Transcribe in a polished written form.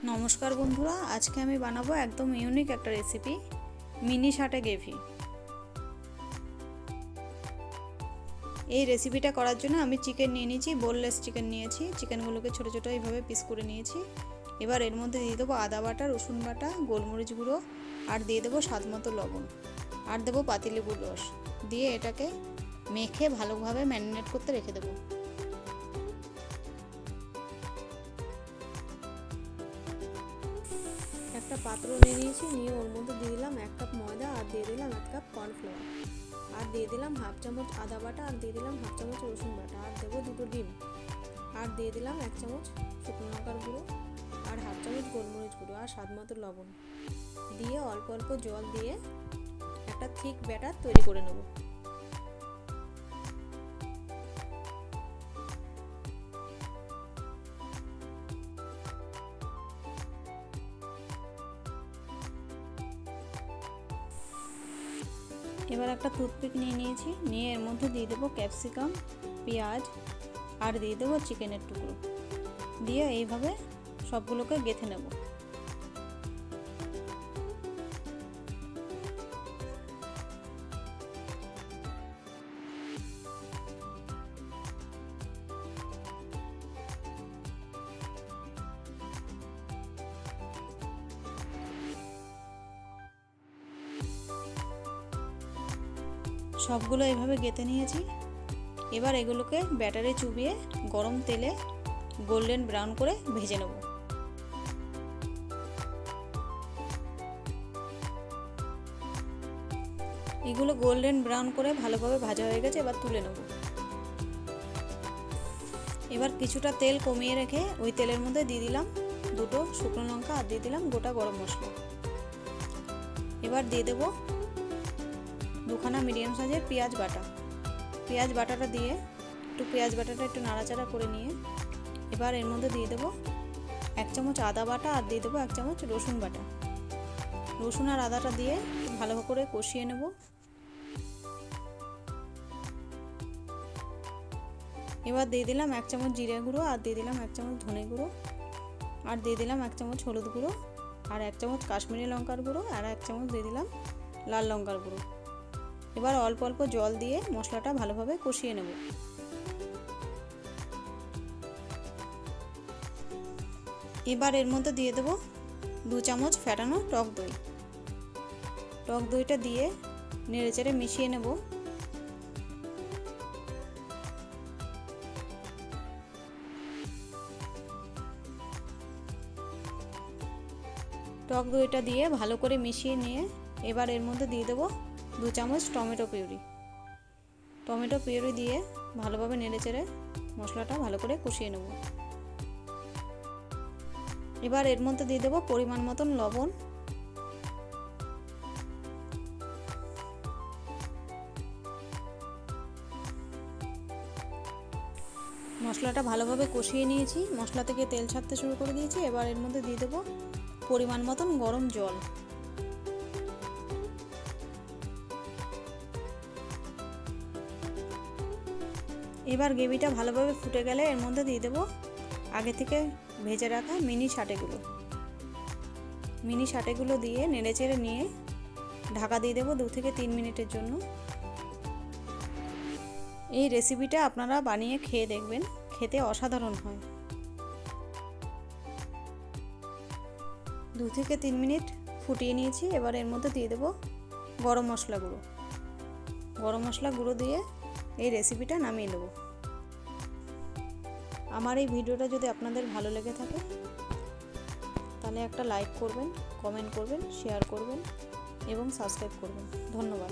নমস্কার বন্ধুরা, আজকে আমি বানাবো একদম ইউনিক একটা রেসিপি, মিনি সাটে গ্রেভি। এই রেসিপিটা করার জন্য আমি চিকেন নিয়ে নিয়েছি, বোনলেস চিকেন নিয়েছি। চিকেনগুলোকে ছোটো ছোটো এইভাবে পিস করে নিয়েছি। এবার এর মধ্যে দিয়ে দেবো আদা বাটা, রসুন বাটা, গোলমরিচ গুঁড়ো, আর দিয়ে দেবো স্বাদ মতো লবণ, আর দেবো পাতিলেবুর রস। দিয়ে এটাকে মেখে ভালোভাবে ম্যারিনেট করতে রেখে দেবো। একটা পাত্র নিয়ে নিয়েছি, নিয়ে ওর মধ্যে দিয়ে দিলাম 1 কাপ ময়দা, আর দিয়ে দিলাম 1 কাপ কর্নফ্লাওয়ার, আর দিয়ে দিলাম 1/2 চামচ আদা বাটা, আর দিয়ে দিলাম 1/2 চামচ রসুন বাটা, আর দেবো 2টো ডিম, আর দিয়ে দিলাম 1 চামচ শুকনো লঙ্কার গুঁড়ো, আর 1/2 চামচ গোলমরিচ গুঁড়ো, আর স্বাদ মতো লবণ দিয়ে অল্প অল্প জল দিয়ে একটা থিক ব্যাটার তৈরি করে নেব। এবার একটা টুথপিক নিয়ে নিয়েছি, নিয়ে এর মধ্যে দিয়ে দেবো ক্যাপসিকাম, পেঁয়াজ, আর দিয়ে দেবো চিকেনের টুকরো, দিয়ে এইভাবে সবগুলোকে গেঁথে নেব। সবগুলো এইভাবে গেঁথে নিয়েছি। এবার এগুলোকে ব্যাটারে চুবিয়ে গরম তেলে গোল্ডেন ব্রাউন করে ভেজে নেব। এগুলো গোল্ডেন ব্রাউন করে ভালোভাবে ভাজা হয়ে গেছে, এবার তুলে নেব। এবার কিছুটা তেল কমিয়ে রেখে ওই তেলের মধ্যে দিয়ে দিলাম 2টো শুকনো লঙ্কা, আর দিয়ে দিলাম গোটা গরম মশলা। এবার দিয়ে দেব 2খানা মিডিয়াম সাইজের পেঁয়াজ বাটা। পেঁয়াজ বাটাটা দিয়ে পেঁয়াজ বাটাটা একটু নাড়াচাড়া করে নিয়ে এবার এর মধ্যে দিয়ে দেবো 1 চামচ আদা বাটা, আর দিয়ে দেবো 1 চামচ রসুন বাটা। রসুন আর আদাটা দিয়ে ভালো করে কষিয়ে নেব। এবার দিয়ে দিলাম 1 চামচ জিরে গুঁড়ো, আর দিয়ে দিলাম 1 চামচ ধনে গুঁড়ো, আর দিয়ে দিলাম 1 চামচ হলুদ গুঁড়ো, আর 1 চামচ কাশ্মীরি লঙ্কার গুঁড়ো, আর 1 চামচ দিয়ে দিলাম লাল লঙ্কার গুঁড়ো। এবার অল্প অল্প জল দিয়ে মশলাটা ভালোভাবে কষিয়ে নেব। এবার এর মধ্যে দিয়ে দেবো 2 চামচ ফেটানো টক দই। টক দইটা দিয়ে নেড়েচেড়ে মিশিয়ে নেব। টক দইটা দিয়ে ভালো করে মিশিয়ে নিয়ে এবার এর মধ্যে দিয়ে দেবো 2 চামচ টমেটো পিউরি। টমেটো পিউরি দিয়ে ভালোভাবে নেড়েচেড়ে মশলাটা ভালো করে কষিয়ে নেব। এবার এর মধ্যে দিয়ে দেবো পরিমাণ মতন লবণ, মশলাটা ভালোভাবে কষিয়ে নিয়েছি, মশলা থেকে তেল ছাড়তে শুরু করে দিয়েছি। এবার এর মধ্যে দিয়ে দেবো পরিমাণ মতন গরম জল। এবার গ্রেভিটা ভালোভাবে ফুটে গেলে এর মধ্যে দিয়ে দেবো আগে থেকে ভেজে রাখা মিনি সাটেগুলো দিয়ে নেড়েচেড়ে নিয়ে ঢাকা দিয়ে দেবো 2 থেকে 3 মিনিটের জন্য। এই রেসিপিটা আপনারা বানিয়ে খেয়ে দেখবেন, খেতে অসাধারণ হয়। 2 থেকে 3 মিনিট ফুটিয়ে নিয়েছি। এবার এর মধ্যে দিয়ে দেবো গরম মশলা গুঁড়ো দিয়ে এই রেসিপিটা নামিয়ে নেব। আমার এই ভিডিওটা যদি আপনাদের ভালো লেগে থাকে তাহলে একটা লাইক করবেন, কমেন্ট করবেন, শেয়ার করবেন এবং সাবস্ক্রাইব করবেন। ধন্যবাদ।